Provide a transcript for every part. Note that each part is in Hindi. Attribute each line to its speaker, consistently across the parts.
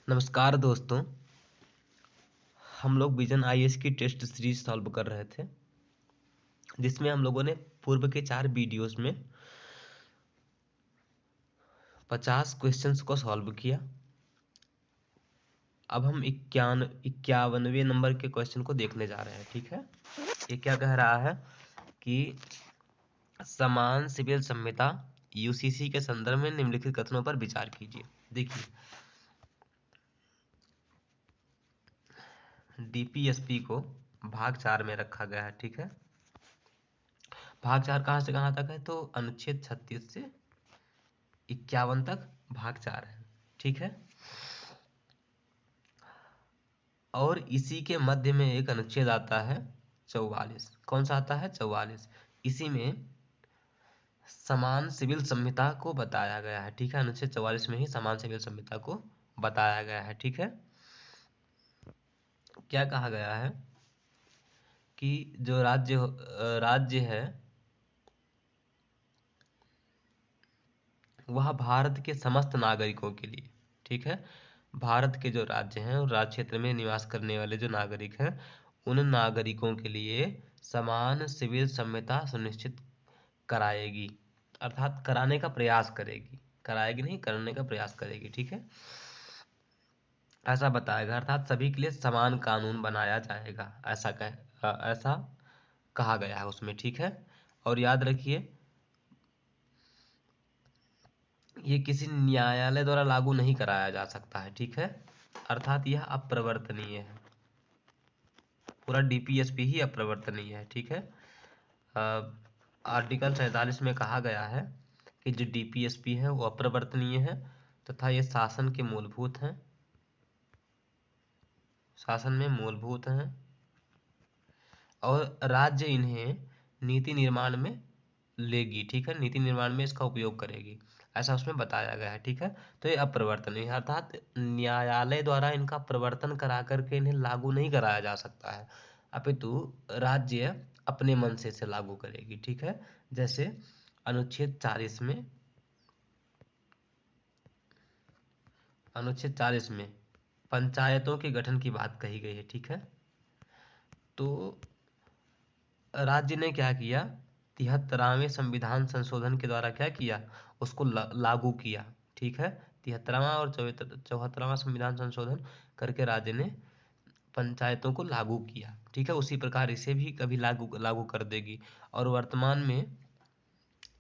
Speaker 1: नमस्कार दोस्तों। हम लोग विजन आईएएस की टेस्ट सीरीज सॉल्व कर रहे थे, जिसमें हम लोगों ने पूर्व के 4 वीडियोस में 50 क्वेश्चंस को सॉल्व किया। अब हम 51वें नंबर के क्वेश्चन को देखने जा रहे हैं। ठीक है, ये क्या कह रहा है कि समान सिविल संहिता यूसीसी के संदर्भ में निम्नलिखित कथनों पर विचार कीजिए। देखिए, डीपीएसपी को भाग 4 में रखा गया है। ठीक है, भाग 4 कहाँ से कहाँ तक है? तो अनुच्छेद 36 से 51 तक भाग 4 है। ठीक है, और इसी के मध्य में एक अनुच्छेद आता है 44। कौन सा आता है? 44। इसी में समान सिविल संहिता को बताया गया है। ठीक है, अनुच्छेद 44 में ही समान सिविल संहिता को बताया गया है। ठीक है, क्या कहा गया है कि जो राज्य है वह भारत के समस्त नागरिकों के लिए, ठीक है, भारत के जो राज्य हैं और राज्य क्षेत्र में निवास करने वाले जो नागरिक हैं उन नागरिकों के लिए समान सिविल संहिता सुनिश्चित कराएगी, अर्थात कराने का प्रयास करेगी। कराएगी नहीं, करने का प्रयास करेगी। ठीक है, ऐसा बताएगा, अर्थात सभी के लिए समान कानून बनाया जाएगा, ऐसा कहा गया है उसमें। ठीक है, और याद रखिए, ये किसी न्यायालय द्वारा लागू नहीं कराया जा सकता है। ठीक है, अर्थात यह अप्रवर्तनीय है। पूरा डीपीएसपी ही अप्रवर्तनीय है। ठीक है, आर्टिकल 47 में कहा गया है कि जो डीपीएसपी है वो अप्रवर्तनीय है तथा ये शासन के मूलभूत हैं, शासन में मूलभूत हैं, और राज्य इन्हें नीति निर्माण में लेगी। ठीक है, नीति निर्माण में इसका उपयोग करेगी, ऐसा उसमें बताया गया है। ठीक है, तो ये अप्रवर्तनीय है, अर्थात न्यायालय द्वारा इनका प्रवर्तन करा करके इन्हें लागू नहीं कराया जा सकता है, अपितु राज्य अपने मन से इसे लागू करेगी। ठीक है, जैसे अनुच्छेद 40 में पंचायतों के गठन की बात कही गई है। ठीक है, तो राज्य ने क्या किया? 73वें संविधान संशोधन के द्वारा क्या किया? उसको लागू किया। ठीक है, 73वां और 74वां संविधान संशोधन करके राज्य ने पंचायतों को लागू किया। ठीक है, उसी प्रकार इसे भी कभी लागू कर देगी। और वर्तमान में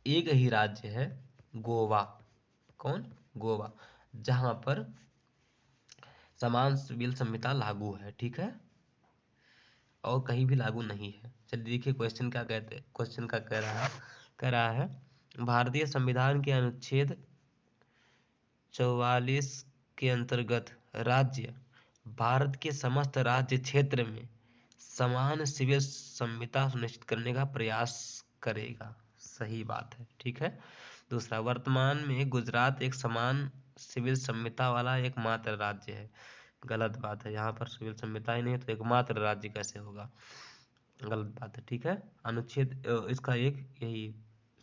Speaker 1: एक ही राज्य है, गोवा। कौन? गोवा, जहां पर समान सिविल संहिता लागू है। ठीक है, और कहीं भी लागू नहीं है। चलिए देखिए क्वेश्चन क्या कहते हैं। क्वेश्चन का कह रहा है भारतीय संविधान के अनुच्छेद 44 के अंतर्गत राज्य भारत के समस्त राज्य क्षेत्र में समान सिविल संहिता सुनिश्चित करने का प्रयास करेगा। सही बात है। ठीक है, दूसरा, वर्तमान में गुजरात एक समान सिविल संहिता वाला एकमात्र राज्य है। गलत बात है, यहाँ पर सिविल संहिता ही नहीं है तो एकमात्र राज्य कैसे होगा? गलत बात है। ठीक है, अनुच्छेद इसका एक यही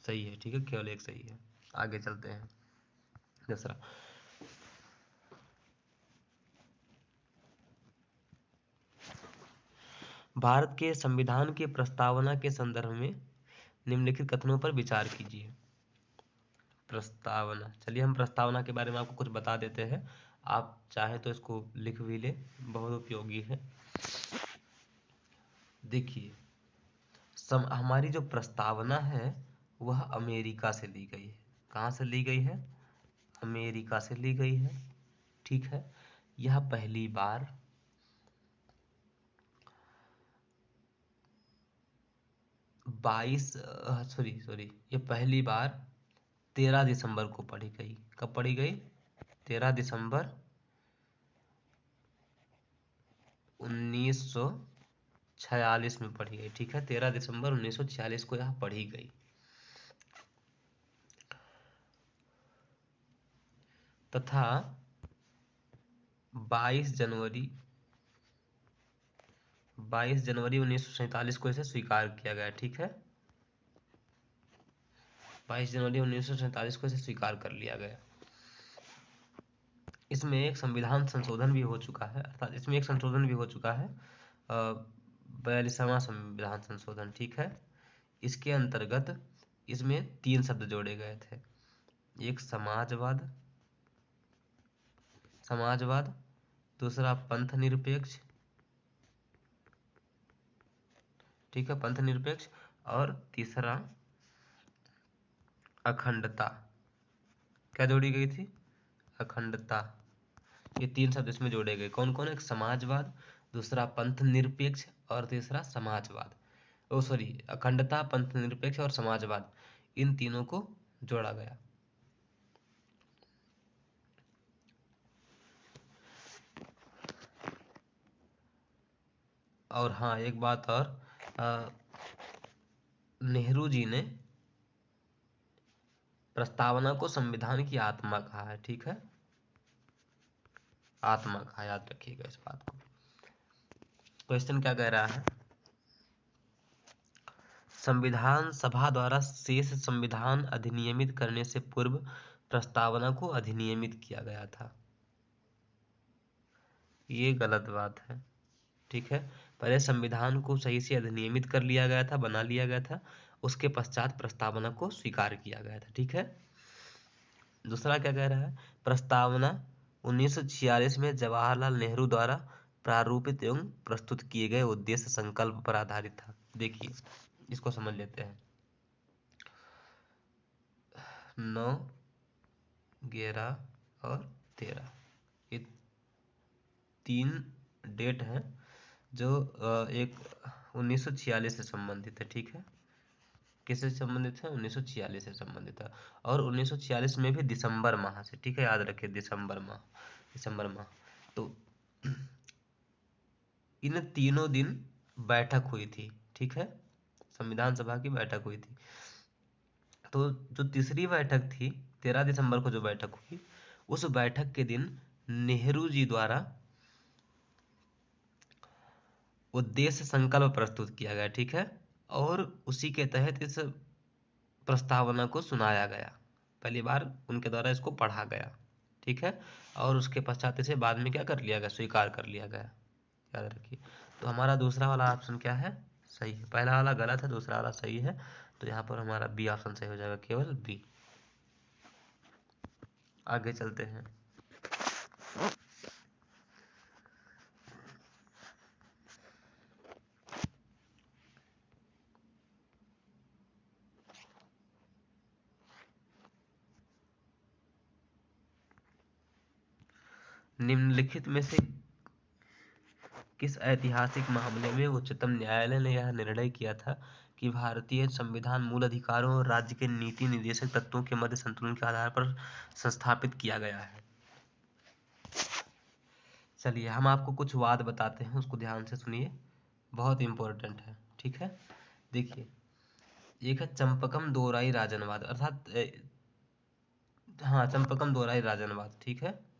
Speaker 1: सही है। ठीक है, केवल एक सही है। आगे चलते हैं। दूसरा, भारत के संविधान की प्रस्तावना के संदर्भ में निम्नलिखित कथनों पर विचार कीजिए। प्रस्तावना, चलिए हम प्रस्तावना के बारे में आपको कुछ बता देते हैं, आप चाहे तो इसको लिख भी ले, बहुत उपयोगी है। देखिए, हमारी जो प्रस्तावना है वह अमेरिका से ली गई है। कहाँ से ली गई है? अमेरिका से ली गई है। ठीक है, यह पहली बार 13 दिसंबर को पढ़ी गई। कब पढ़ी गई? 13 दिसंबर 1946 में पढ़ी गई। ठीक है, 13 दिसंबर 1946 को यह पढ़ी गई। तथा 22 जनवरी 1947 को इसे स्वीकार किया गया। ठीक है, 22 जनवरी 1947 को इसे स्वीकार कर लिया गया। इसमें एक संविधान संशोधन भी हो चुका है, अर्थात इसमें एक संशोधन भी हो चुका है, 42वां संविधान संशोधन, ठीक है। इसके अंतर्गत इसमें 3 शब्द जोड़े गए थे, एक समाजवाद, दूसरा पंथ निरपेक्ष, ठीक है, पंथ निरपेक्ष, और तीसरा अखंडता। क्या जोड़ी गई थी? अखंडता। ये 3 शब्द इसमें जोड़े गए। कौन कौन? एक समाजवाद, दूसरा पंथ निरपेक्ष और तीसरा समाजवाद। ओ सॉरी, अखंडता, पंथ निरपेक्ष और समाजवाद, इन तीनों को जोड़ा गया। और हाँ, एक बात और, नेहरू जी ने प्रस्तावना को संविधान की आत्मा कहा है, ठीक है, आत्मा कहा, याद रखिएगा इस बात को। क्वेश्चन क्या कह रहा है? संविधान सभा द्वारा शेष संविधान अधिनियमित करने से पूर्व प्रस्तावना को अधिनियमित किया गया था। ये गलत बात है, ठीक है। पहले संविधान को सही से अधिनियमित कर लिया गया था, बना लिया गया था, उसके पश्चात प्रस्तावना को स्वीकार किया गया था, ठीक है। दूसरा क्या कह रहा है? प्रस्तावना 1946 में जवाहरलाल नेहरू द्वारा प्रारूपित एवं प्रस्तुत किए गए उद्देश्य संकल्प पर आधारित था। देखिए, इसको समझ लेते हैं। 9, 11 और 13, ये 3 डेट हैं जो एक 1946 से संबंधित है, ठीक है। किससे संबंधित है? 1946 से संबंधित है। और 1946 में भी दिसंबर माह से, ठीक है, याद रखिए, दिसंबर माह। तो इन तीनों दिन बैठक हुई थी, ठीक है, संविधान सभा की बैठक हुई थी। तो जो तीसरी बैठक थी, 13 दिसंबर को जो बैठक हुई, उस बैठक के दिन नेहरू जी द्वारा उद्देश्य संकल्प प्रस्तुत किया गया, ठीक है, और उसी के तहत इस प्रस्तावना को सुनाया गया। पहली बार उनके द्वारा इसको पढ़ा गया, ठीक है, और उसके पश्चात इसे बाद में क्या कर लिया गया? स्वीकार कर लिया गया, याद रखिए। तो हमारा दूसरा वाला ऑप्शन क्या है? सही है। पहला वाला गलत है, दूसरा वाला सही है। तो यहाँ पर हमारा बी ऑप्शन सही हो जाएगा, केवल बी। आगे चलते हैं। निम्नलिखित में से किस ऐतिहासिक मामले में उच्चतम न्यायालय ने यह निर्णय किया था कि भारतीय संविधान मूल अधिकारों और राज्य के नीति निर्देशक तत्वों के मध्य संतुलन के आधार पर संस्थापित किया गया है? चलिए, हम आपको कुछ वाद बताते हैं, उसको ध्यान से सुनिए, बहुत इंपॉर्टेंट है, ठीक है। देखिए, एक है चंपकम दोहराई राजनवाद, अर्थात हाँ, चंपकम दोहराई राजनवाद, ठीक है।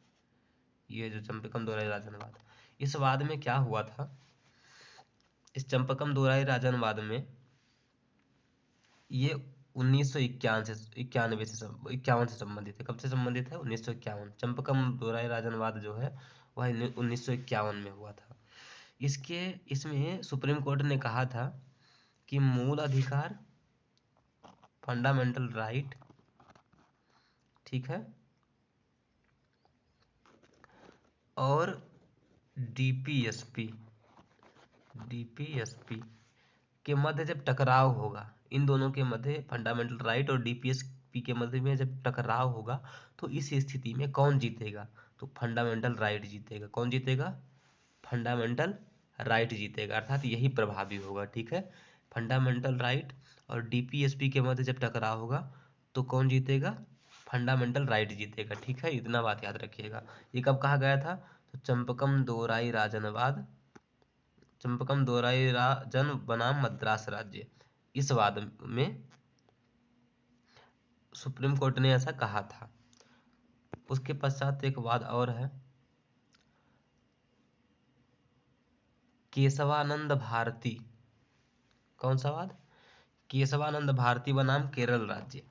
Speaker 1: ये जो चंपकम दोहराई राजनवाद, इस वाद में क्या हुआ था? इस चंपकम दोहराई राजनवाद में ये 1951 से 51 से संबंधित है। कब से संबंधित है? 1951। चंपकम दोहराई राजनवाद जो है वह 1951 में हुआ था। इसमें सुप्रीम कोर्ट ने कहा था कि मूल अधिकार, फंडामेंटल राइट, ठीक है, और डीपीएसपी के मध्य जब टकराव होगा, इन दोनों के मध्य, फंडामेंटल राइट और डीपीएसपी के मध्य में जब टकराव होगा, तो इस स्थिति में कौन जीतेगा? तो फंडामेंटल राइट जीतेगा। कौन जीतेगा? फंडामेंटल राइट जीतेगा, अर्थात यही प्रभावी होगा, ठीक है। फंडामेंटल राइट और डीपीएसपी के मध्य जब टकराव होगा तो कौन जीतेगा? फंडामेंटल राइट जीतेगा, ठीक है, इतना बात याद रखिएगा। ये कब कहा गया था? तो चंपकम दोहराई राजन बनाम मद्रास राज्य, इस वाद में सुप्रीम कोर्ट ने ऐसा कहा था। उसके पश्चात एक वाद और है, केशवानंद भारती। कौन सा वाद? केशवानंद भारती बनाम केरल राज्य।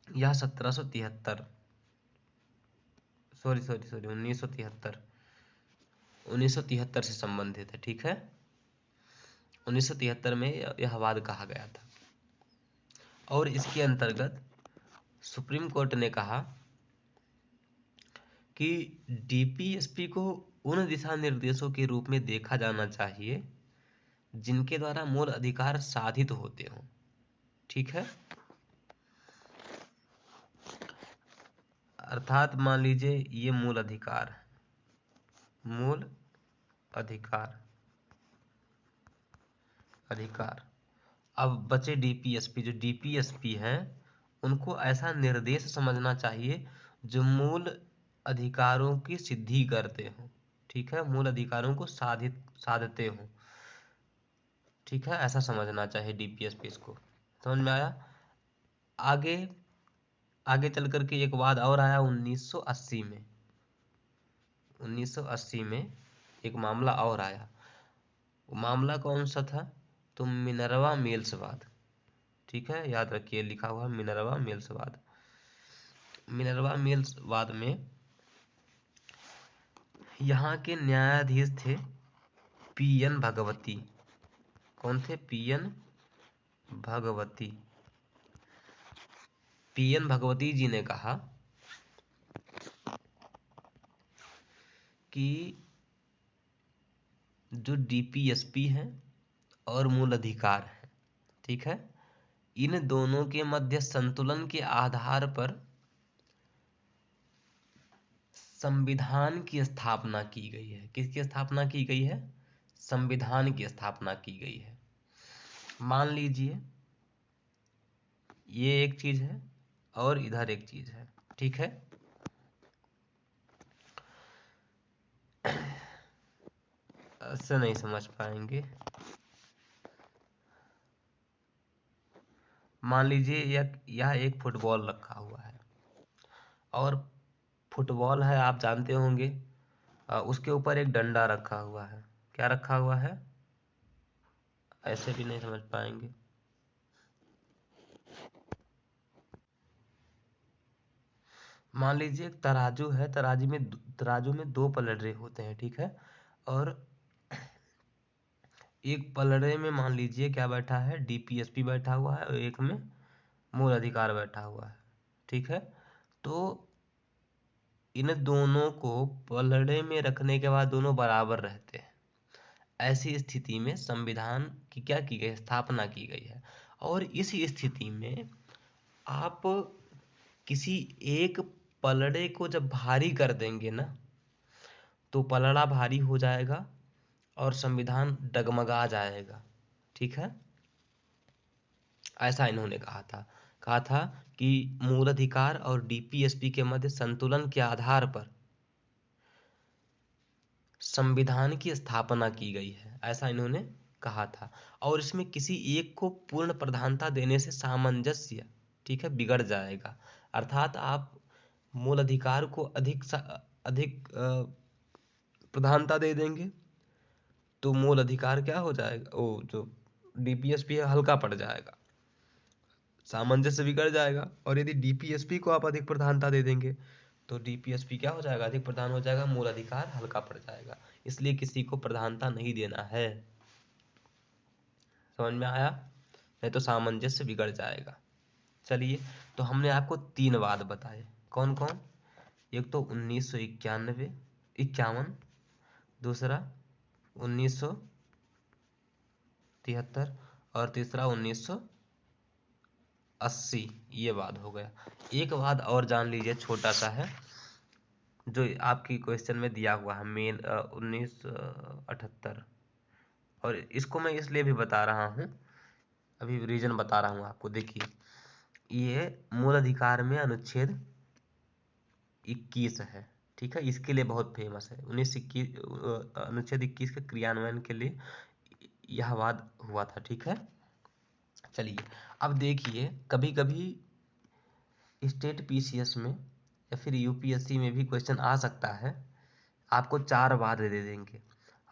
Speaker 1: यह 1773 सॉरी 1973 से संबंधित है, ठीक है। 1973 में यह वाद कहा गया था और इसके अंतर्गत सुप्रीम कोर्ट ने कहा कि डीपीएसपी को उन दिशा निर्देशों के रूप में देखा जाना चाहिए जिनके द्वारा मूल अधिकार साधित होते हों, ठीक है। अर्थात मान लीजिए ये मूल अधिकार अब बचे डीपीएसपी। जो डीपीएसपी हैं उनको ऐसा निर्देश समझना चाहिए जो मूल अधिकारों की सिद्धि करते हो, ठीक है, मूल अधिकारों को साधते हो, ठीक है, ऐसा समझना चाहिए डीपीएसपी को। समझ में आया। आगे चल करके एक वाद और आया 1980 में। 1980 में एक मामला और आया। वो मामला कौन सा था? तो मिनर्वा मिल्स वाद, ठीक है, याद रखिए, लिखा हुआ मिनर्वा मिल्स वाद। मिनर्वा मिल्स वाद में यहाँ के न्यायाधीश थे पीएन भगवती। कौन थे? पीएन भगवती जी ने कहा कि जो डीपीएसपी है और मूल अधिकार है, ठीक है, इन दोनों के मध्य संतुलन के आधार पर संविधान की स्थापना की गई है। किसकी स्थापना की गई है? संविधान की स्थापना की गई है। मान लीजिए ये एक चीज है और इधर एक चीज है, ठीक है। ऐसे नहीं समझ पाएंगे। मान लीजिए यह एक फुटबॉल रखा हुआ है और फुटबॉल है, आप जानते होंगे, उसके ऊपर एक डंडा रखा हुआ है। क्या रखा हुआ है? ऐसे भी नहीं समझ पाएंगे। मान लीजिए एक तराजू है, तराजू में दो पलड़े होते हैं, ठीक है, और एक पलड़े में मान लीजिए क्या बैठा है? डीपीएसपी बैठा हुआ है और एक में मूल अधिकार बैठा हुआ है, ठीक है। तो इन दोनों को पलड़े में रखने के बाद दोनों बराबर रहते हैं। ऐसी स्थिति में संविधान की क्या की गई? स्थापना की गई है। और इस स्थिति में आप किसी एक पलड़े को जब भारी कर देंगे ना, तो पलड़ा भारी हो जाएगा और संविधान डगमगा जाएगा, ठीक है। ऐसा इन्होंने कहा था कि मूल अधिकार और डीपीएसपी के मध्य संतुलन के आधार पर संविधान की स्थापना की गई है, ऐसा इन्होंने कहा था। और इसमें किसी एक को पूर्ण प्रधानता देने से सामंजस्य, ठीक है, बिगड़ जाएगा। अर्थात आप मूल अधिकार को अधिक प्रधानता दे देंगे तो मूल अधिकार क्या हो जाएगा? वो जो डीपीएसपी है हल्का पड़ जाएगा, सामंजस्य बिगड़ जाएगा। और यदि डीपीएसपी को आप अधिक प्रधानता दे देंगे तो डीपीएसपी क्या हो जाएगा? अधिक प्रधान हो जाएगा, मूल अधिकार हल्का पड़ जाएगा। इसलिए किसी को प्रधानता नहीं देना है। समझ में आया? नहीं तो सामंजस्य बिगड़ जाएगा। चलिए, तो हमने आपको 3 वाद बताए। कौन कौन? एक तो 1951, दूसरा 1973 और तीसरा 1980। ये वाद हो गया। एक वाद और जान लीजिए, छोटा सा है, जो आपकी क्वेश्चन में दिया हुआ है, मेन 1978। और इसको मैं इसलिए भी बता रहा हूँ, अभी रीजन बता रहा हूँ आपको। देखिए, ये मूल अधिकार में अनुच्छेद 21 है, ठीक है, इसके लिए बहुत फेमस है। अनुच्छेद 21 के क्रियान्वयन के लिए यह वाद हुआ था, ठीक है। चलिए, अब देखिए, कभी कभी स्टेट पीसीएस में या फिर यूपीएससी में भी क्वेश्चन आ सकता है। आपको 4 वाद दे देंगे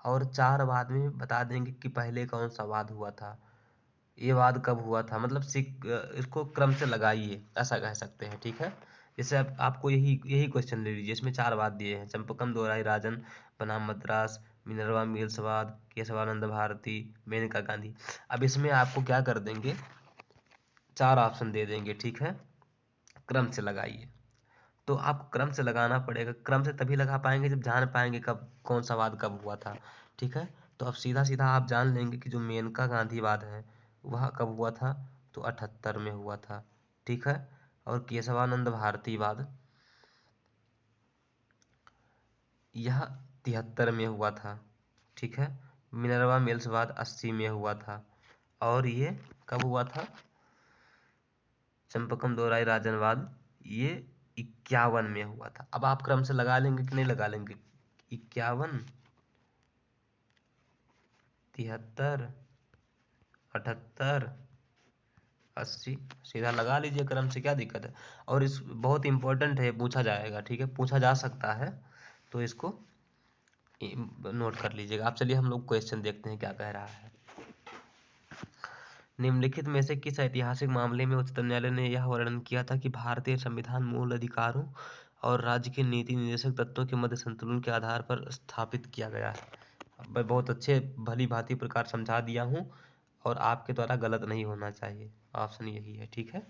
Speaker 1: और 4 वाद में बता देंगे कि पहले कौन सा वाद हुआ था, ये वाद कब हुआ था, मतलब इसको क्रम से लगाइए, ऐसा कह सकते हैं, ठीक है। जैसे आपको यही यही क्वेश्चन ले लीजिए, इसमें 4 बात दिए हैं: चंपकम दोराई राजन बनाम मद्रास, मिनर्वा मिल्सवाद, केशवानंद भारती, मेनका गांधी। अब इसमें आपको क्या कर देंगे, 4 ऑप्शन दे देंगे, ठीक है। क्रम से लगाइए। तो आपको क्रम से लगाना पड़ेगा, क्रम से तभी लगा पाएंगे जब जान पाएंगे कब कौन सा वाद कब हुआ था, ठीक है। तो अब सीधा सीधा आप जान लेंगे कि जो मेनका गांधीवाद है वह कब हुआ था, तो 78 में हुआ था, ठीक है। और केशवानंद भारतीवाद यह 73 में हुआ था, ठीक है। मिनर्वा मिल्सवाद 80 में हुआ था, और ये कब हुआ था, चंपकम दोराई राजनवाद, ये 51 में हुआ था। अब आप क्रम से लगा लेंगे कि नहीं लगा लेंगे, 51, 73, 78, 80, सीधा लगा लीजिए क्रम से, क्या दिक्कत है। और इस बहुत इंपॉर्टेंट है, पूछा जाएगा, ठीक है, पूछा जा सकता है, तो इसको नोट कर लीजिएगा आप। चलिए हम लोग क्वेश्चन देखते हैं क्या कह रहा है। निम्नलिखित में से किस ऐतिहासिक मामले में उच्चतम न्यायालय ने यह वर्णन किया था कि भारतीय संविधान मूल अधिकारों और राज्य के नीति निर्देशक तत्वों के मध्य संतुलन के आधार पर स्थापित किया गया है। मैं बहुत अच्छे भली भांति प्रकार समझा दिया हूँ, और आपके द्वारा गलत नहीं होना चाहिए, ऑप्शन यही है, ठीक है।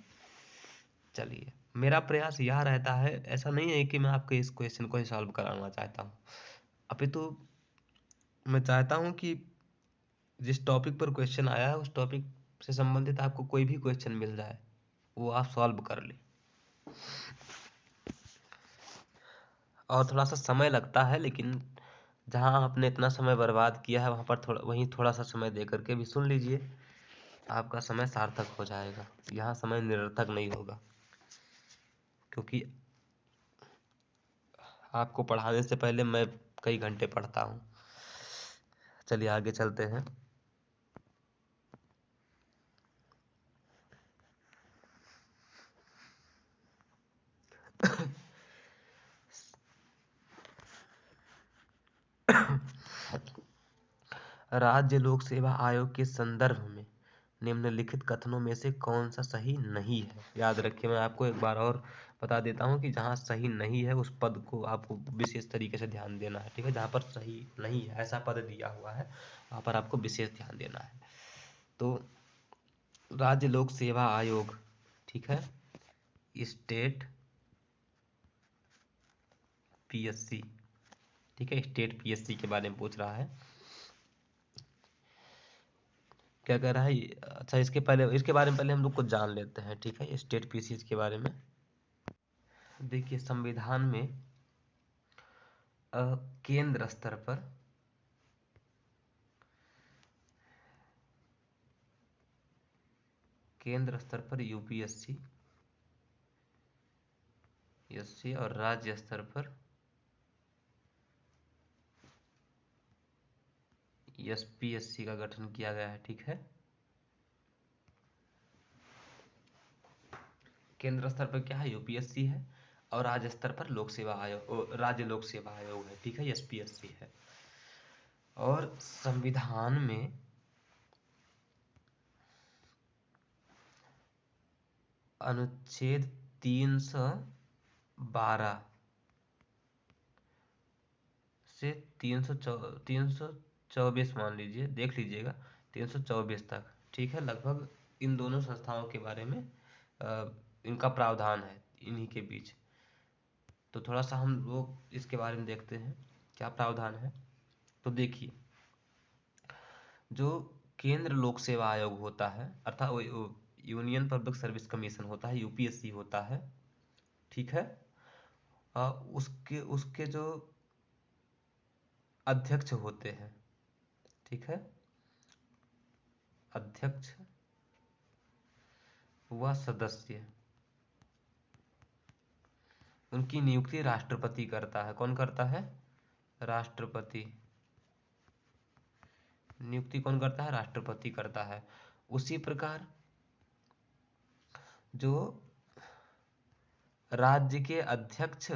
Speaker 1: चलिए, मेरा प्रयास यह रहता है, ऐसा नहीं है कि मैं आपके इस क्वेश्चन को ही सॉल्व कराना चाहता हूँ, अपितु मैं चाहता हूँ कि जिस टॉपिक पर क्वेश्चन आया है उस टॉपिक से संबंधित आपको कोई भी क्वेश्चन मिल जाए वो आप सॉल्व कर लें। और थोड़ा सा समय लगता है, लेकिन जहाँ आपने इतना समय बर्बाद किया है वहाँ पर थोड़ा सा समय दे करके भी सुन लीजिए, आपका समय सार्थक हो जाएगा। यहाँ समय निरर्थक नहीं होगा, क्योंकि आपको पढ़ाने से पहले मैं कई घंटे पढ़ता हूँ। चलिए आगे चलते हैं। राज्य लोक सेवा आयोग के संदर्भ में निम्नलिखित कथनों में से कौन सा सही नहीं है। याद रखिए, मैं आपको एक बार और बता देता हूँ कि जहाँ सही नहीं है उस पद को आपको विशेष तरीके से ध्यान देना है, ठीक है। जहाँ पर सही नहीं है ऐसा पद दिया हुआ है वहाँ पर आपको विशेष ध्यान देना है। तो राज्य लोक सेवा आयोग, ठीक है, स्टेट पीएससी, ठीक है, स्टेट पीएससी के बारे में पूछ रहा है। क्या कह रहा है, अच्छा इसके बारे में पहले हम लोग को जान लेते हैं, ठीक है, स्टेट पीसीस के बारे में। देखिए, संविधान में केंद्र स्तर पर यूपीएससी एससी और राज्य स्तर पर एसपीएससी का गठन किया गया है, ठीक है। केंद्र स्तर पर क्या है, यूपीएससी है, और राज्य स्तर पर लोक सेवा आयोग, राज्य लोक सेवा आयोग है, ठीक है, एसपीएससी है। और संविधान में अनुच्छेद 312 से 324 मान लीजिए, देख लीजिएगा, 324 तक, ठीक है, लगभग इन दोनों संस्थाओं के बारे में इनका प्रावधान है इन्हीं के बीच। तो थोड़ा सा हम लोग इसके बारे में देखते हैं क्या प्रावधान है। तो देखिए, जो केंद्र लोक सेवा आयोग होता है, अर्थात यूनियन पब्लिक सर्विस कमीशन होता है, यूपीएससी होता है, ठीक है। उसके उसके जो अध्यक्ष होते हैं, ठीक है, अध्यक्ष व सदस्य, उनकी नियुक्ति राष्ट्रपति करता है। कौन करता है, राष्ट्रपति। नियुक्ति कौन करता है, राष्ट्रपति करता है। उसी प्रकार जो राज्य के अध्यक्ष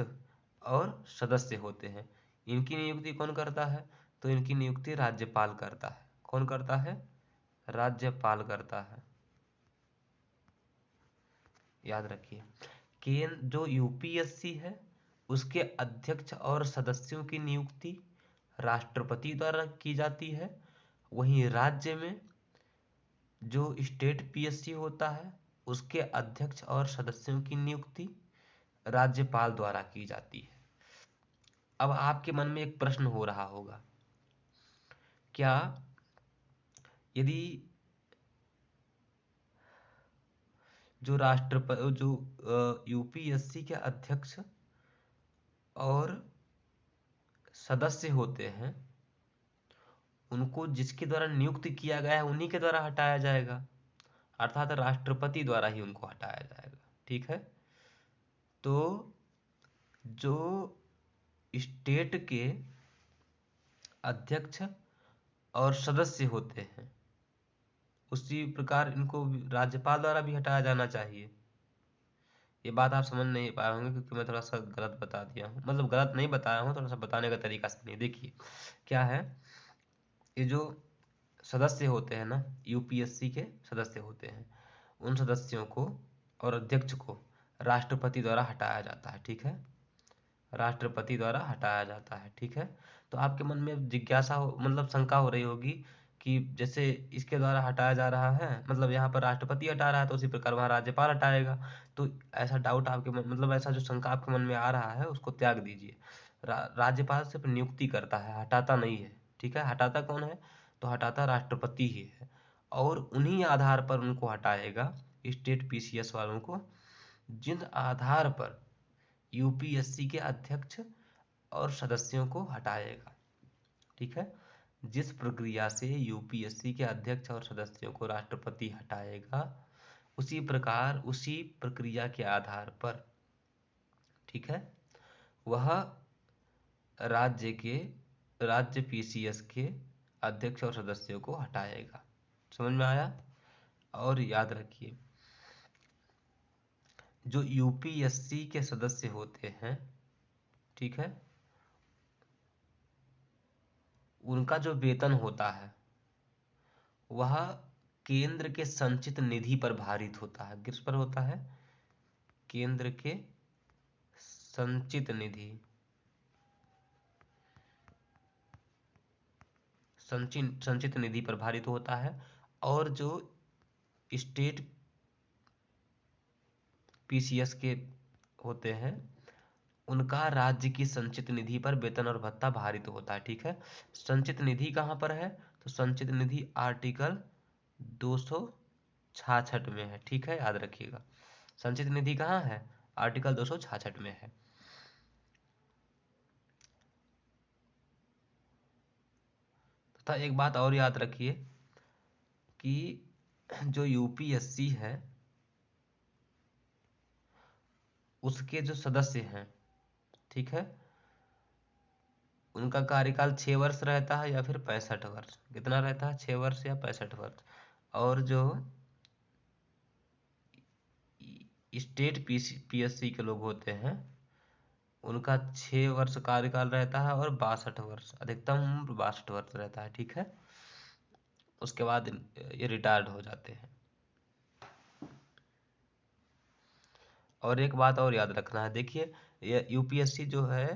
Speaker 1: और सदस्य होते हैं, इनकी नियुक्ति कौन करता है, तो इनकी नियुक्ति राज्यपाल करता है। कौन करता है, राज्यपाल करता है, याद रखिए। जो यूपीएससी है उसके अध्यक्ष और सदस्यों की नियुक्ति राष्ट्रपति द्वारा की जाती है। वहीं राज्य में जो स्टेट पीएससी होता है उसके अध्यक्ष और सदस्यों की नियुक्ति राज्यपाल द्वारा की जाती है। अब आपके मन में एक प्रश्न हो रहा होगा, क्या यदि जो यूपीएससी के अध्यक्ष और सदस्य होते हैं उनको जिसके द्वारा नियुक्त किया गया है उन्हीं के द्वारा हटाया जाएगा, अर्थात राष्ट्रपति द्वारा ही उनको हटाया जाएगा। ठीक है, तो जो स्टेट के अध्यक्ष और सदस्य होते हैं उसी प्रकार इनको राज्यपाल द्वारा भी हटाया जाना चाहिए। ये बात आप समझ नहीं पाए होंगे क्योंकि मैं थोड़ा सा गलत बता दिया हूँ, मतलब गलत नहीं बताया हूँ, थोड़ा सा बताने का तरीका सही नहीं। देखिए क्या है, ये जो सदस्य होते हैं ना, यूपीएससी के सदस्य होते हैं, उन सदस्यों को और अध्यक्ष को राष्ट्रपति द्वारा हटाया जाता है। ठीक है, राष्ट्रपति द्वारा हटाया जाता है। ठीक है, तो आपके मन में जिज्ञासा हो, मतलब शंका हो रही होगी कि जैसे इसके द्वारा हटाया जा रहा है, मतलब यहाँ पर राष्ट्रपति हटा रहा है तो उसी प्रकार वहाँ राज्यपाल हटाएगा। तो ऐसा डाउट आपके मन, मतलब ऐसा जो शंका आपके मन में आ रहा है उसको त्याग दीजिए। राज्यपाल सिर्फ नियुक्ति करता है, हटाता नहीं है। ठीक है, हटाता कौन है, तो हटाता राष्ट्रपति ही है, और उन्हीं आधार पर उनको हटाएगा, स्टेट पीसीएस वालों को, जिन आधार पर यूपीएससी के अध्यक्ष और सदस्यों को हटाएगा। ठीक है, जिस प्रक्रिया से यूपीएससी के अध्यक्ष और सदस्यों को राष्ट्रपति हटाएगा उसी प्रकार उसी प्रक्रिया के आधार पर, ठीक है, वह राज्य पीसीएस के अध्यक्ष और सदस्यों को हटाएगा। समझ में आया? और याद रखिए, जो यूपीएससी के सदस्य होते हैं, ठीक है, उनका जो वेतन होता है वह केंद्र के संचित निधि पर भारित होता है। किस पर होता है? केंद्र के संचित निधि, संचित निधि पर भारित होता है। और जो स्टेट पीसीएस के होते हैं उनका राज्य की संचित निधि पर वेतन और भत्ता भारित होता है। ठीक है, संचित निधि कहाँ पर है, तो संचित निधि आर्टिकल 266 में है। ठीक है, याद रखिएगा, संचित निधि कहाँ है, आर्टिकल 266 में है। तथा एक बात और याद रखिए कि जो यूपीएससी है उसके जो सदस्य हैं, ठीक है, उनका कार्यकाल 6 वर्ष रहता है या फिर 65 वर्ष। कितना रहता है, 6 वर्ष या 65 वर्ष। और जो स्टेट पीएससी के लोग होते हैं उनका 6 वर्ष कार्यकाल रहता है और 62 वर्ष, अधिकतम उम्र 62 वर्ष रहता है। ठीक है, उसके बाद ये रिटायर्ड हो जाते हैं। और एक बात और याद रखना है, देखिए ये यूपीएससी जो है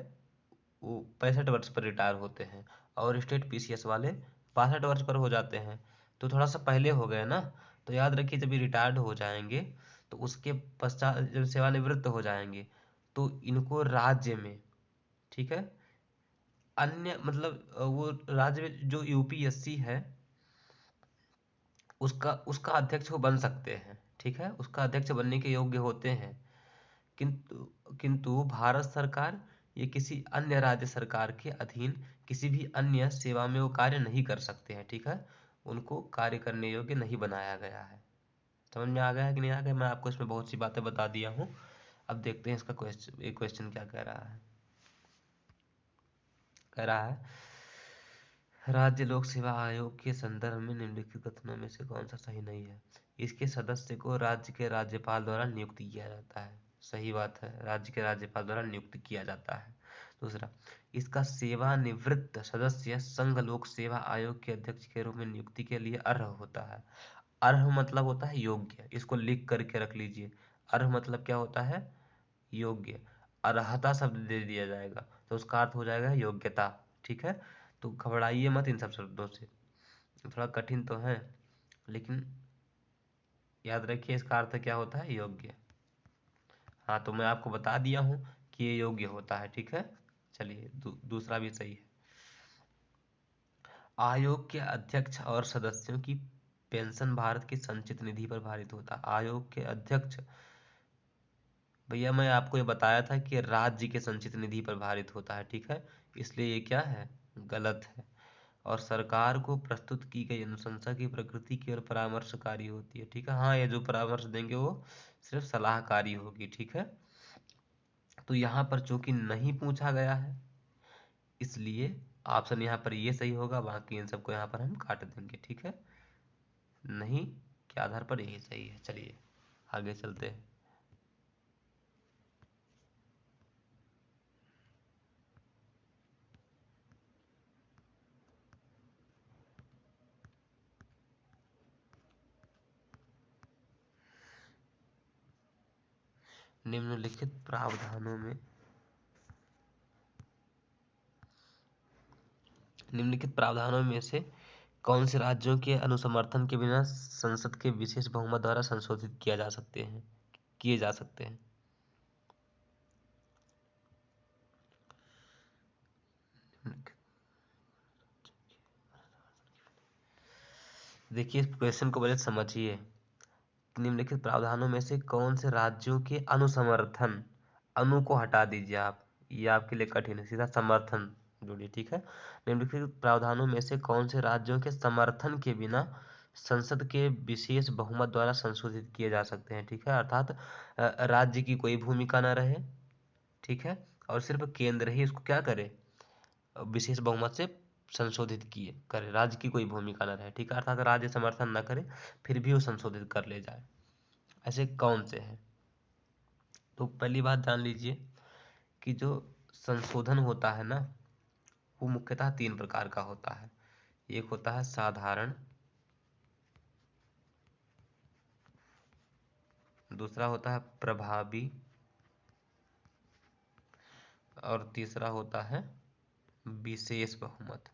Speaker 1: वो 65 वर्ष पर रिटायर होते हैं और स्टेट पीसीएस वाले 62 वर्ष पर हो जाते हैं, तो थोड़ा सा पहले हो गए ना। तो याद रखिए जब ये रिटायर्ड हो जाएंगे तो उसके पश्चात जब सेवानिवृत्त हो जाएंगे तो इनको राज्य में, ठीक है, अन्य मतलब वो राज्य में जो यूपीएससी है उसका अध्यक्ष वो बन सकते हैं। ठीक है, उसका अध्यक्ष बनने के योग्य होते हैं, किंतु किंतु भारत सरकार ये किसी अन्य राज्य सरकार के अधीन किसी भी अन्य सेवा में वो कार्य नहीं कर सकते हैं। ठीक है, उनको कार्य करने योग्य नहीं बनाया गया है। समझ में आ गया है कि नहीं आ गया? मैं आपको इसमें बहुत सी बातें बता दिया हूँ। अब देखते हैं इसका क्वेश्चन क्या कह रहा है। कह रहा है, राज्य लोक सेवा आयोग के संदर्भ में निम्नलिखित कथनों में से कौन सा सही नहीं है? इसके सदस्य को राज्य के राज्यपाल द्वारा नियुक्त किया जाता है। सही बात है, राज्य के राज्यपाल द्वारा नियुक्त किया जाता है। दूसरा, इसका सेवानिवृत्त सदस्य संघ लोक सेवा आयोग के अध्यक्ष के रूप में नियुक्ति के लिए अर्ह होता है। अर्ह मतलब होता है योग्य, इसको लिख करके रख लीजिए। अर्ह मतलब क्या होता है, योग्य। अर्हता शब्द दे दिया जाएगा तो उसका अर्थ हो जाएगा योग्यता। ठीक है, तो घबराइए मत इन सब शब्दों से, थोड़ा कठिन तो है लेकिन याद रखिए इसका अर्थ क्या होता है, योग्य। हाँ, तो मैं आपको बता दिया हूँ कि ये योग्य होता है। ठीक है, चलिए दूसरा भी सही है। आयोग के अध्यक्ष और सदस्यों की पेंशन भारत की संचित निधि पर भारित होता है। आयोग के अध्यक्ष, भैया मैं आपको ये बताया था कि राज्य के संचित निधि पर भारित होता है। ठीक है, इसलिए ये क्या है, गलत है। और सरकार को प्रस्तुत की गई अनुशंसा की प्रकृति केवल परामर्शकारी होती है। ठीक है, हाँ, ये जो परामर्श देंगे वो सिर्फ सलाहकारी होगी। ठीक है, तो यहाँ पर चूंकि नहीं पूछा गया है इसलिए ऑप्शन यहाँ पर ये सही होगा, बाकी इन सबको यहाँ पर हम काट देंगे। ठीक है, नहीं के आधार पर यही सही है। चलिए आगे चलते हैं। निम्नलिखित प्रावधानों में निम्नलिखित प्रावधानों में से कौन से राज्यों के अनुसमर्थन के बिना संसद के विशेष बहुमत द्वारा संशोधित किए जा सकते हैं। देखिए इस क्वेश्चन को बड़े समझिए। निम्नलिखित प्रावधानों में से कौन से राज्यों के अनुसमर्थन, अनु को हटा दीजिए आप, ये आपके लिए कठिन है, सीधा समर्थन जोड़िए। ठीक है, निम्नलिखित प्रावधानों में से कौन से राज्यों के समर्थन के बिना संसद के विशेष बहुमत द्वारा संशोधित किए जा सकते हैं। ठीक है, अर्थात राज्य की कोई भूमिका न रहे। ठीक है, और सिर्फ केंद्र ही इसको क्या करे, विशेष बहुमत से संशोधित किए करे, राज्य की कोई भूमिका न रहे। ठीक है, अर्थात राज्य समर्थन न करे फिर भी वो संशोधित कर ले जाए, ऐसे कौन से हैं। तो पहली बात जान लीजिए कि जो संशोधन होता है ना वो मुख्यतः तीन प्रकार का होता है। एक होता है साधारण, दूसरा होता है प्रभावी और तीसरा होता है विशेष बहुमत।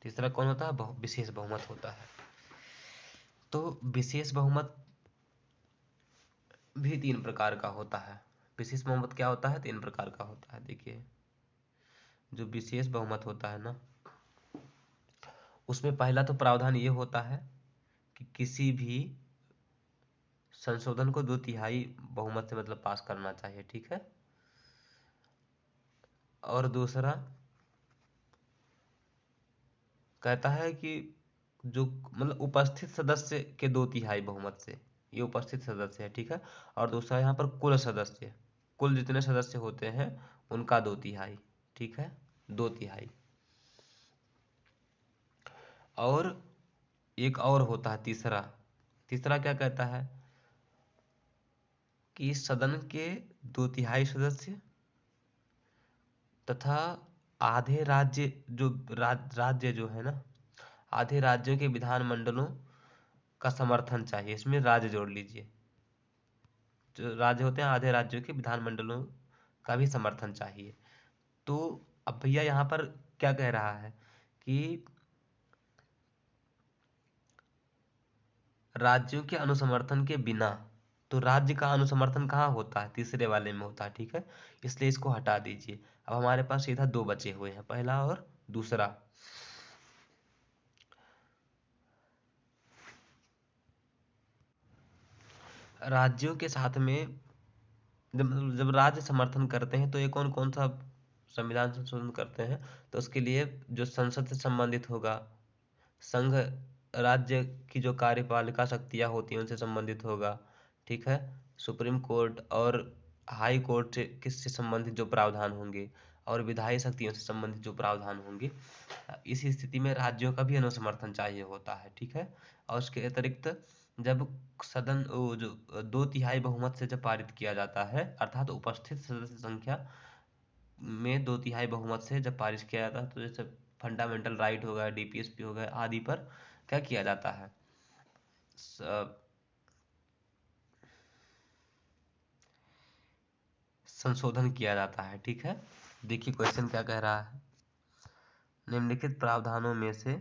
Speaker 1: तीसरा कौन होता है, विशेष बहुमत होता है। तो विशेष बहुमत भी तीन प्रकार का होता है। विशेष बहुमत क्या होता है, तीन प्रकार का होता है। देखिए जो विशेष बहुमत होता है ना उसमें पहला तो प्रावधान ये होता है कि किसी भी संशोधन को 2/3 बहुमत से मतलब पास करना चाहिए। ठीक है, और दूसरा कहता है कि जो मतलब उपस्थित सदस्य के 2/3 बहुमत से, ये उपस्थित सदस्य है। ठीक है, और दूसरा यहाँ पर कुल सदस्य, कुल जितने सदस्य होते हैं उनका 2/3। ठीक है, 2/3। और एक और होता है तीसरा, तीसरा क्या कहता है कि सदन के 2/3 सदस्य तथा आधे राज्य जो राज्य जो है ना, आधे राज्यों के विधानमंडलों का समर्थन चाहिए। इसमें राज्य जोड़ लीजिए, जो राज्य होते हैं आधे राज्यों के विधानमंडलों का भी समर्थन चाहिए। तो अब भैया यहाँ पर क्या कह रहा है कि राज्यों के अनुसमर्थन के बिना, तो राज्य का अनुसमर्थन कहाँ होता है, तीसरे वाले में होता है। ठीक है, इसलिए इसको हटा दीजिए। अब हमारे पास सीधा दो बचे हुए हैं, पहला और दूसरा। राज्यों के साथ में जब जब राज्य समर्थन करते हैं तो ये कौन कौन सा संविधान संशोधन करते हैं, तो उसके लिए जो संसद से संबंधित होगा, संघ राज्य की जो कार्यपालिका शक्तियाँ होती हैं उनसे संबंधित होगा। ठीक है, सुप्रीम कोर्ट और हाई कोर्ट से किससे संबंधित जो प्रावधान होंगे और विधायी शक्तियों से संबंधित जो प्रावधान होंगे, इस स्थिति में राज्यों का भी अनुसमर्थन चाहिए होता है। ठीक है, और उसके अतिरिक्त जब सदन जो 2/3 बहुमत से जब पारित किया जाता है, अर्थात उपस्थित सदस्य संख्या में 2/3 बहुमत से जब पारित किया जाता है, तो जैसे फंडामेंटल राइट हो गया, डीपीएसपी हो गया आदि पर क्या किया जाता है, संशोधन किया जाता है। ठीक है, देखिए क्वेश्चन क्या कह रहा है। निम्नलिखित प्रावधानों में से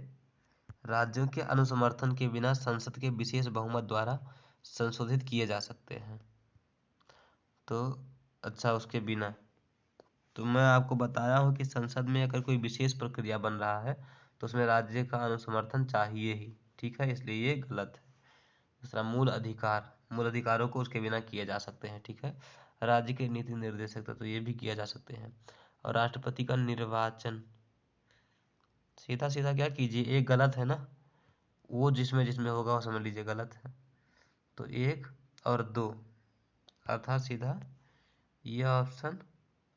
Speaker 1: राज्यों के अनुसमर्थन के बिना संसद के विशेष बहुमत द्वारा संशोधित किए जा सकते हैं। तो अच्छा, उसके बिना तो मैं आपको बताया हूँ कि संसद में अगर कोई विशेष प्रक्रिया बन रहा है तो उसमें राज्य का अनुसमर्थन चाहिए ही। ठीक है, इसलिए ये गलत है। दूसरा, मूल अधिकारों को उसके बिना किए जा सकते हैं। ठीक है, राज्य के नीति निर्देशक तो ये भी किया जा सकते हैं। और राष्ट्रपति का निर्वाचन सीधा सीधा क्या कीजिए, एक गलत है ना, वो जिसमें जिसमें होगा वो समझ लीजिए गलत है। तो 1 और 2 अर्थात सीधा ये ऑप्शन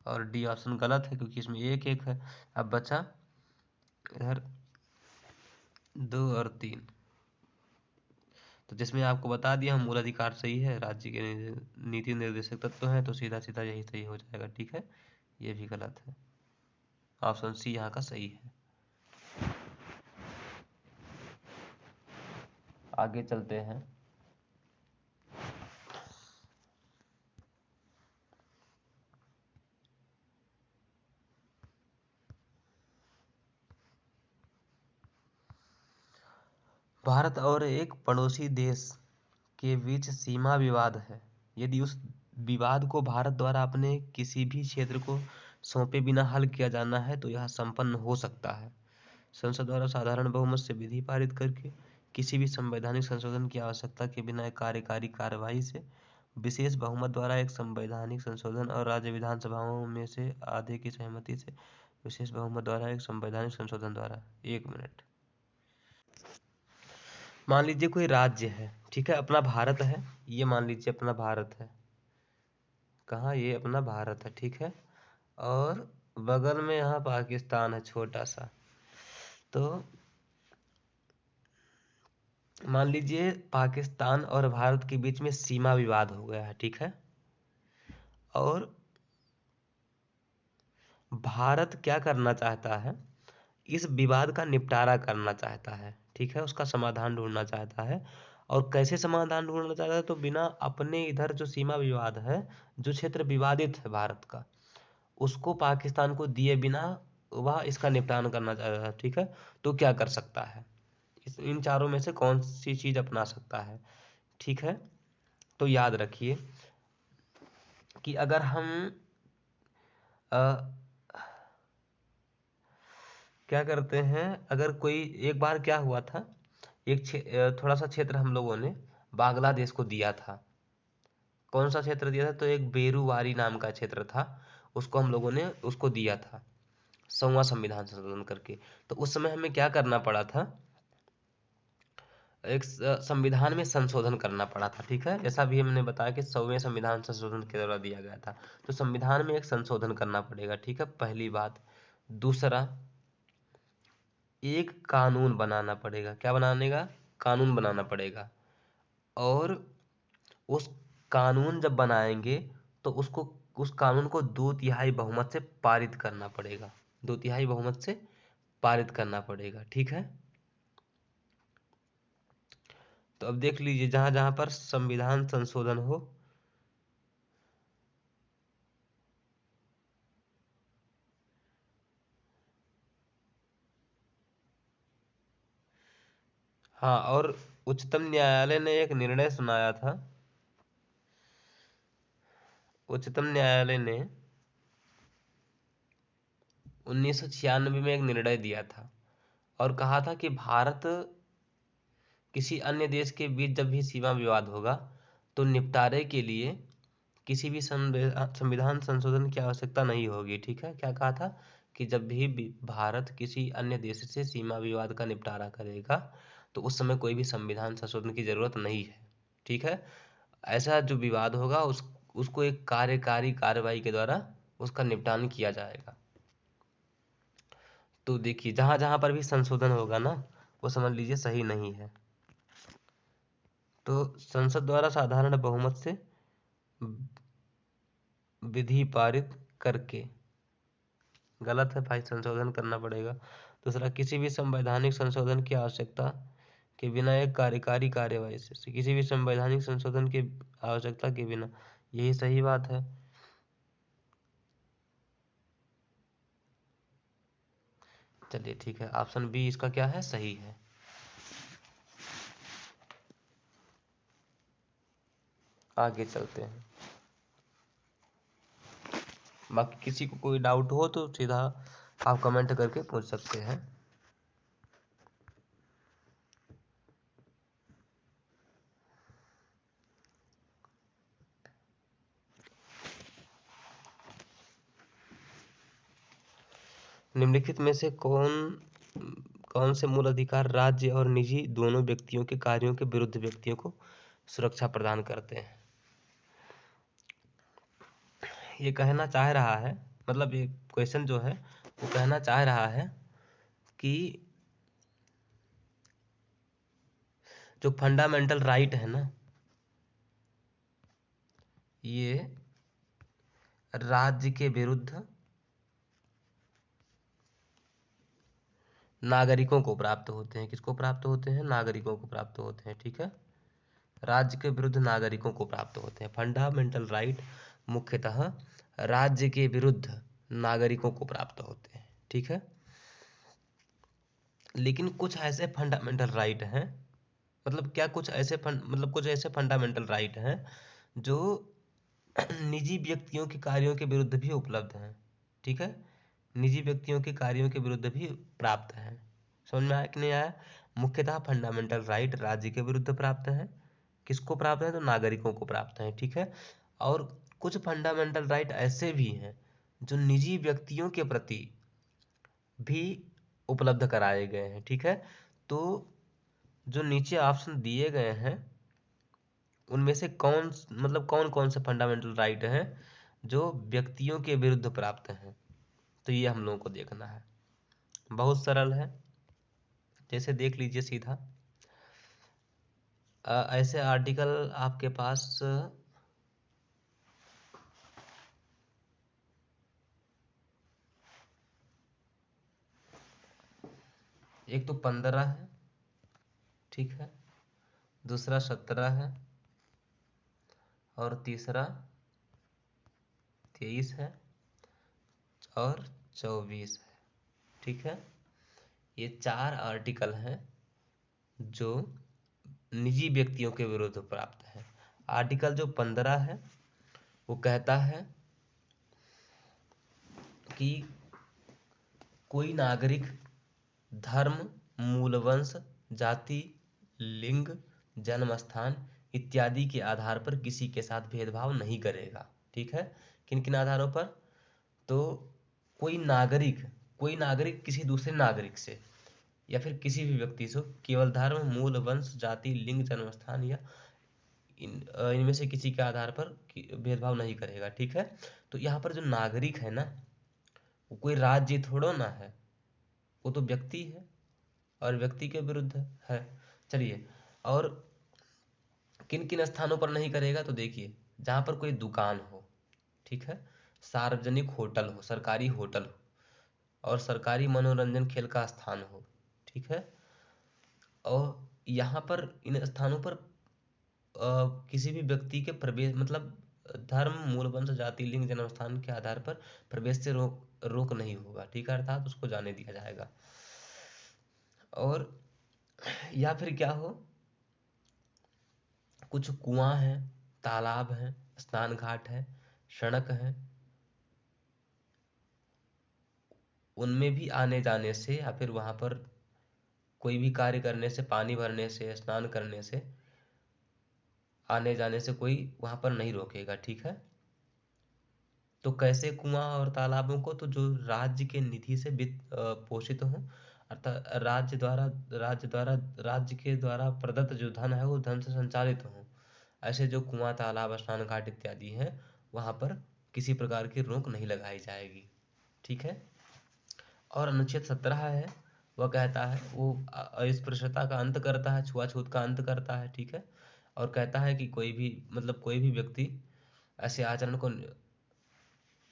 Speaker 1: और डी ऑप्शन गलत है, क्योंकि इसमें 1 1 है। अब बचा इधर 2 और 3, तो जिसमें आपको बता दिया हम मूल अधिकार सही है, राज्य के नीति निर्देशक तत्व है, तो सीधा सीधा यही सही हो जाएगा। ठीक है, ये भी गलत है, ऑप्शन सी यहाँ का सही है। आगे चलते हैं। भारत और एक पड़ोसी देश के बीच सीमा विवाद है। यदि उस विवाद को भारत द्वारा अपने किसी भी क्षेत्र को सौंपे बिना हल किया जाना है तो यह संपन्न हो सकता है। संसद द्वारा साधारण बहुमत से विधि पारित करके, किसी भी संवैधानिक संशोधन की आवश्यकता के बिना एक कार्यकारी कार्रवाई से, विशेष बहुमत द्वारा एक संवैधानिक संशोधन और राज्य विधानसभाओं में से आधे की सहमति से, विशेष बहुमत द्वारा एक संवैधानिक संशोधन द्वारा। 1 मिनट, मान लीजिए कोई राज्य है, ठीक है, अपना भारत है, ये मान लीजिए अपना भारत है, कहाँ, ये अपना भारत है। ठीक है, और बगल में यहाँ पाकिस्तान है छोटा सा। तो मान लीजिए पाकिस्तान और भारत के बीच में सीमा विवाद हो गया है। ठीक है, और भारत क्या करना चाहता है, इस विवाद का निपटारा करना चाहता है। ठीक है, उसका समाधान ढूंढना चाहता है। और कैसे समाधान ढूंढना चाहता है, तो बिना अपने इधर जो सीमा विवाद है, जो क्षेत्र विवादित है भारत का, उसको पाकिस्तान को दिए बिना वह इसका निपटान करना चाहता है। ठीक है, तो क्या कर सकता है, इन चारों में से कौन सी चीज अपना सकता है। ठीक है, तो याद रखिए कि अगर हम क्या करते हैं, अगर कोई एक बार क्या हुआ था, थोड़ा सा क्षेत्र हम लोगों ने बांग्लादेश को दिया था। कौन सा क्षेत्र दिया था, तो एक बेरुवारी नाम का क्षेत्र था, उसको हम लोगों ने उसको दिया था 100वां संविधान संशोधन करके। तो उस समय हमें क्या करना पड़ा था, एक संविधान में संशोधन करना पड़ा था। ठीक है, जैसा भी हमने बताया कि 100वें संविधान संशोधन के द्वारा दिया गया था, तो संविधान में एक संशोधन करना पड़ेगा। ठीक है, पहली बात। दूसरा, एक कानून बनाना पड़ेगा। क्या बनाने का, कानून बनाना पड़ेगा। और उस कानून जब बनाएंगे तो उस कानून को 2/3 बहुमत से पारित करना पड़ेगा। 2/3 बहुमत से पारित करना पड़ेगा। ठीक है, तो अब देख लीजिए जहां जहां पर संविधान संशोधन हो, हाँ, और उच्चतम न्यायालय ने एक निर्णय सुनाया था। उच्चतम न्यायालय ने 1996 में एक निर्णय दिया था और कहा था कि भारत किसी अन्य देश के बीच जब भी सीमा विवाद होगा तो निपटारे के लिए किसी भी संविधान संशोधन की आवश्यकता नहीं होगी। ठीक है, क्या कहा था कि जब भी भारत किसी अन्य देश से सीमा विवाद का निपटारा करेगा तो उस समय कोई भी संविधान संशोधन की जरूरत नहीं है। ठीक है, ऐसा जो विवाद होगा उसको एक कार्यकारी कार्रवाई के द्वारा उसका निपटान किया जाएगा। तो देखिए जहां जहां पर भी संशोधन होगा ना, वो समझ लीजिए सही नहीं है। तो संसद द्वारा साधारण बहुमत से विधि पारित करके, गलत है भाई, संशोधन करना पड़ेगा। दूसरा, किसी भी संवैधानिक संशोधन की आवश्यकता के बिना एक कार्यकारी कार्यवाही से किसी भी संवैधानिक संशोधन की आवश्यकता के बिना, यही सही बात है। चलिए ठीक है, ऑप्शन बी इसका क्या है, सही है। आगे चलते हैं। बाकी किसी को कोई डाउट हो तो सीधा आप कमेंट करके पूछ सकते हैं। निम्नलिखित में से कौन से मूल अधिकार राज्य और निजी दोनों व्यक्तियों के कार्यों के विरुद्ध व्यक्तियों को सुरक्षा प्रदान करते हैं? ये कहना चाह रहा है, मतलब ये क्वेश्चन जो है वो कहना चाह रहा है कि जो फंडामेंटल राइट है ना, ये राज्य के विरुद्ध नागरिकों को प्राप्त होते हैं। किसको प्राप्त होते हैं? नागरिकों को प्राप्त होते हैं। ठीक है, राज्य के विरुद्ध नागरिकों को प्राप्त होते हैं। फंडामेंटल राइट मुख्यतः राज्य के विरुद्ध नागरिकों को प्राप्त होते हैं। ठीक है, लेकिन कुछ ऐसे फंडामेंटल राइट हैं, मतलब क्या, कुछ ऐसे कुछ ऐसे फंडामेंटल राइट हैं जो निजी व्यक्तियों के कार्यों के विरुद्ध भी उपलब्ध हैं। ठीक है, निजी व्यक्तियों के कार्यों के विरुद्ध भी प्राप्त हैं। समझ में आया कि नहीं आया? मुख्यतः फंडामेंटल राइट राज्य के विरुद्ध प्राप्त है। किसको प्राप्त है? तो नागरिकों को प्राप्त है। ठीक है, और कुछ फंडामेंटल राइट ऐसे भी हैं जो निजी व्यक्तियों के प्रति भी उपलब्ध कराए गए हैं। ठीक है, तो जो नीचे ऑप्शन दिए गए हैं उनमें से कौन कौन से फंडामेंटल राइट हैं जो व्यक्तियों के विरुद्ध प्राप्त हैं, तो ये हम लोगों को देखना है। बहुत सरल है, जैसे देख लीजिए सीधा। ऐसे आर्टिकल आपके पास एक तो 15 है, ठीक है, दूसरा 17 है, और तीसरा 23 है, और 24 है। ठीक है, ये 4 आर्टिकल हैं जो निजी व्यक्तियों के विरुद्ध प्राप्त है। आर्टिकल जो 15 है वो कहता है कि कोई नागरिक धर्म, मूलवंश, जाति, लिंग, जन्म स्थान इत्यादि के आधार पर किसी के साथ भेदभाव नहीं करेगा। ठीक है, किन किन आधारों पर? तो कोई नागरिक किसी दूसरे नागरिक से या फिर किसी भी व्यक्ति से केवल धर्म, मूल, वंश, जाति, लिंग, जन्म स्थान या इनमें से किसी के आधार पर भेदभाव नहीं करेगा। ठीक है, तो यहाँ पर जो नागरिक है ना, वो कोई राज्य थोड़ो ना है, वो तो व्यक्ति है और व्यक्ति के विरुद्ध है। चलिए, और किन किन स्थानों पर नहीं करेगा? तो देखिए, जहाँ पर कोई दुकान हो, ठीक है, सार्वजनिक होटल हो, सरकारी होटल हो, और सरकारी मनोरंजन खेल का स्थान हो। ठीक है, और यहाँ पर इन स्थानों पर किसी भी व्यक्ति के प्रवेश, धर्म, मूल, वंश, जाति, लिंग, जन्म स्थान के आधार पर प्रवेश से रोक नहीं होगा। ठीक है, अर्थात उसको जाने दिया जाएगा। और या फिर क्या हो, कुछ कुआं है, तालाब है, स्नान घाट है, सड़क है, उनमें भी आने जाने से या फिर वहां पर कोई भी कार्य करने से, पानी भरने से, स्नान करने से, आने जाने से कोई वहां पर नहीं रोकेगा। ठीक है, तो कैसे कुआं और तालाबों को? तो जो राज्य के निधि से वित्त पोषित हो, अर्थात राज्य के द्वारा प्रदत्त जो धन है वो धन से संचालित हो, ऐसे जो कुआं, तालाब, स्नान घाट इत्यादि हैं वहां पर किसी प्रकार की रोक नहीं लगाई जाएगी। ठीक है, और अनुच्छेद 17 है, वह कहता है, वो अस्पृश्यता का अंत करता है, छुआछूत का अंत करता है। ठीक है, और कहता है कि कोई भी व्यक्ति ऐसे आचरण को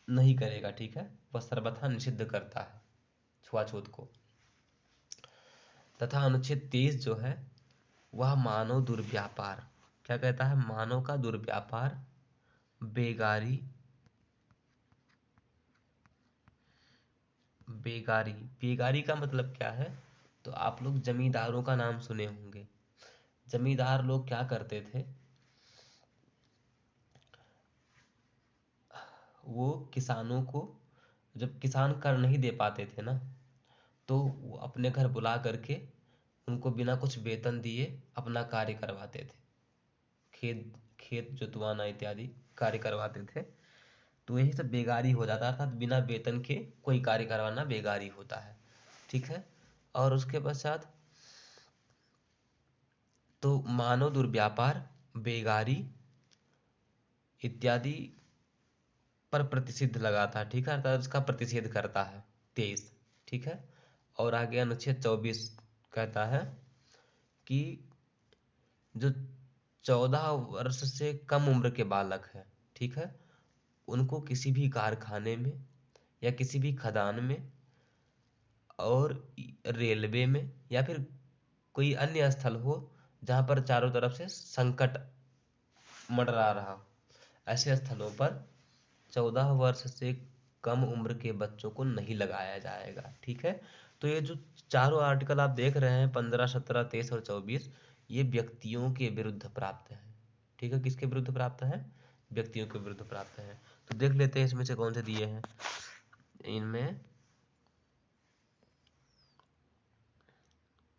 Speaker 1: नहीं करेगा। ठीक है, वह सर्वथा निषिद्ध करता है छुआछूत को। तथा अनुच्छेद 23 जो है वह मानव दुर्व्यापार, क्या कहता है, मानव का दुर्व्यापार, बेगारी, बेगारी, बेगारी का मतलब क्या है, तो आप लोग जमींदारों का नाम सुने होंगे। जमींदार लोग क्या करते थे, वो किसानों को, जब किसान कर नहीं दे पाते थे ना, तो वो अपने घर बुला करके उनको बिना कुछ वेतन दिए अपना कार्य करवाते थे, खेत खेत जोतवाना इत्यादि कार्य करवाते थे। तो यही सब बेगारी हो जाता था, बिना वेतन के कोई कार्य करवाना बेगारी होता है, ठीक है। और उसके पश्चात तो मानव दुर्व्यापार, बेगारी इत्यादि पर प्रतिषेध लगाता, ठीक है, अर्थात उसका प्रतिषेध करता है 23, ठीक है। और आगे अनुच्छेद 24 कहता है कि जो 14 वर्ष से कम उम्र के बालक है, ठीक है, उनको किसी भी कारखाने में या किसी भी खदान में और रेलवे में या फिर कोई अन्य स्थल हो जहाँ पर चारों तरफ से संकट मंडरा रहा हो, ऐसे स्थलों पर 14 वर्ष से कम उम्र के बच्चों को नहीं लगाया जाएगा, ठीक है। तो ये जो चारों आर्टिकल आप देख रहे हैं, 15, 17, 23 और 24, ये व्यक्तियों के विरुद्ध प्राप्त है, ठीक है। किसके विरुद्ध प्राप्त है, व्यक्तियों के विरुद्ध प्राप्त है। तो देख लेते हैं इसमें से कौन से दिए हैं। इनमें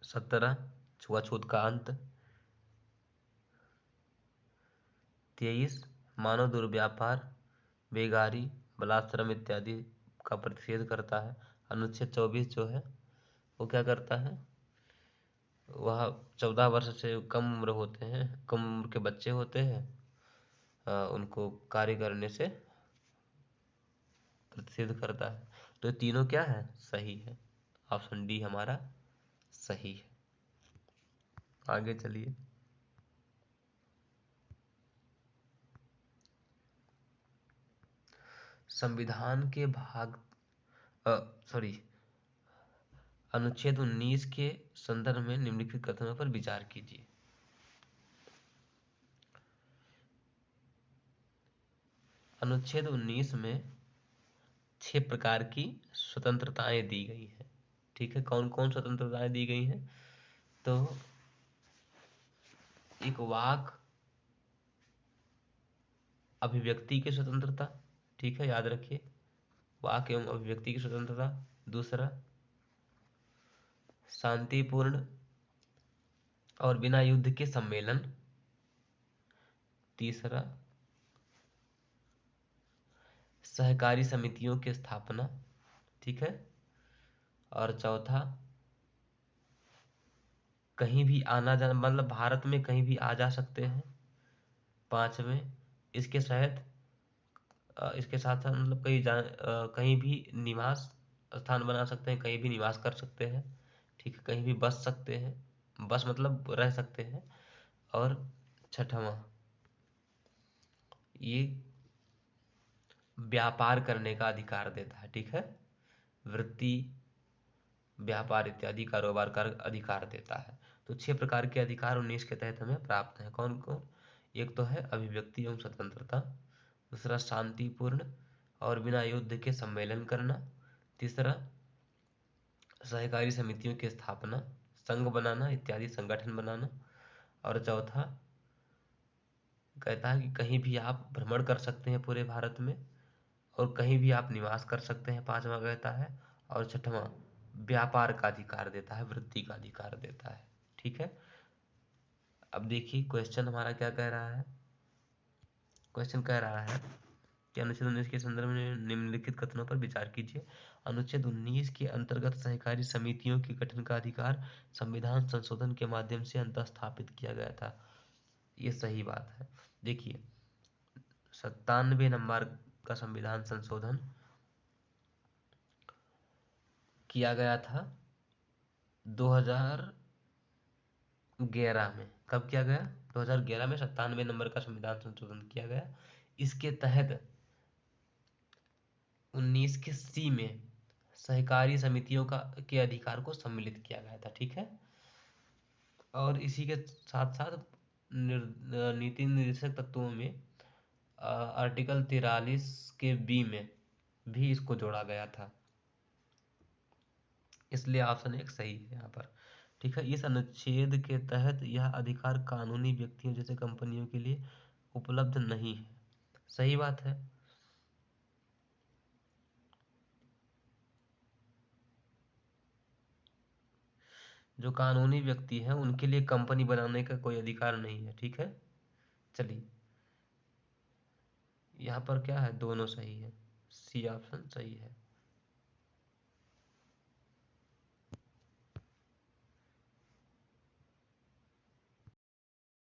Speaker 1: 17 छुआछूत का अंत, 23 मानव दुर्व्यापार, बेगारी, बलात्श्रम इत्यादि का प्रतिषेध करता है। अनुच्छेद 24 जो है वो क्या करता है, वह 14 वर्ष से कम उम्र होते हैं, कम उम्र के बच्चे होते हैं, उनको कार्य करने से प्रतिषेध करता है। तो ये तीनों क्या है, सही है, ऑप्शन डी हमारा सही है। आगे चलिए। संविधान के भाग सॉरी अनुच्छेद 19 के संदर्भ में निम्नलिखित कथनों पर विचार कीजिए। अनुच्छेद 19 में 6 प्रकार की स्वतंत्रताएं दी गई हैं, ठीक है। कौन कौन स्वतंत्रताएं दी गई हैं, तो एक वाक अभिव्यक्ति की स्वतंत्रता, ठीक है, याद रखिए, वाक एवं अभिव्यक्ति की स्वतंत्रता। दूसरा, शांतिपूर्ण और बिना युद्ध के सम्मेलन। तीसरा, सहकारी समितियों की स्थापना, ठीक है। और चौथा, कहीं भी आना जाना, मतलब भारत में कहीं भी आ जा सकते हैं। पांचवें, इसके साथ इसके साथ साथ मतलब कहीं भी निवास स्थान बना सकते हैं, कहीं भी निवास कर सकते हैं, ठीक है, कहीं भी बस सकते हैं, बस मतलब रह सकते हैं। और छठवां, ये व्यापार करने का अधिकार देता है, ठीक है, वृत्ति, व्यापार इत्यादि कारोबार का अधिकार देता है। तो 6 प्रकार के अधिकार 19 के तहत हमें प्राप्त हैं। कौन कौन, एक तो है अभिव्यक्ति एवं स्वतंत्रता, दूसरा शांतिपूर्ण और बिना युद्ध के सम्मेलन करना, तीसरा सहकारी समितियों की स्थापना, संघ बनाना इत्यादि संगठन बनाना, और चौथा कहता है कि कहीं भी आप भ्रमण कर सकते हैं पूरे भारत में, और कहीं भी आप निवास कर सकते हैं, पांचवा कहता है। और छठवां, व्यापार का अधिकार देता है, वृत्ति का अधिकार देता है, ठीक है। अब देखिए क्वेश्चन हमारा क्या कह रहा है। क्वेश्चन कह रहा है कि अनुच्छेद 19 के संदर्भ में निम्नलिखित कथनों पर विचार कीजिए। अनुच्छेद 19 के अंतर्गत सहकारी समितियों के गठन का अधिकार संविधान संशोधन के माध्यम से अंतः स्थापित किया गया था। ये सही बात है। देखिए 97 नंबर का संविधान संशोधन किया गया था 2011 में। कब किया गया, 2011 में 97 नंबर का संविधान संशोधन किया गया। इसके तहत 19 के सी में सहकारी समितियों का के अधिकार को सम्मिलित किया गया था, ठीक है। और इसी के साथ साथ नीति निर्देशक तत्वों में आर्टिकल 43 के बी में भी इसको जोड़ा गया था। इसलिए ऑप्शन एक सही है यहाँ पर। ठीक है, इस अनुच्छेद के तहत यह अधिकार कानूनी व्यक्तियों जैसे कंपनियों के लिए उपलब्ध नहीं है। सही बात है। जो कानूनी व्यक्ति हैं उनके लिए कंपनी बनाने का कोई अधिकार नहीं है। ठीक है, चलिए यहाँ पर क्या है, दोनों सही है, सी ऑप्शन सही है।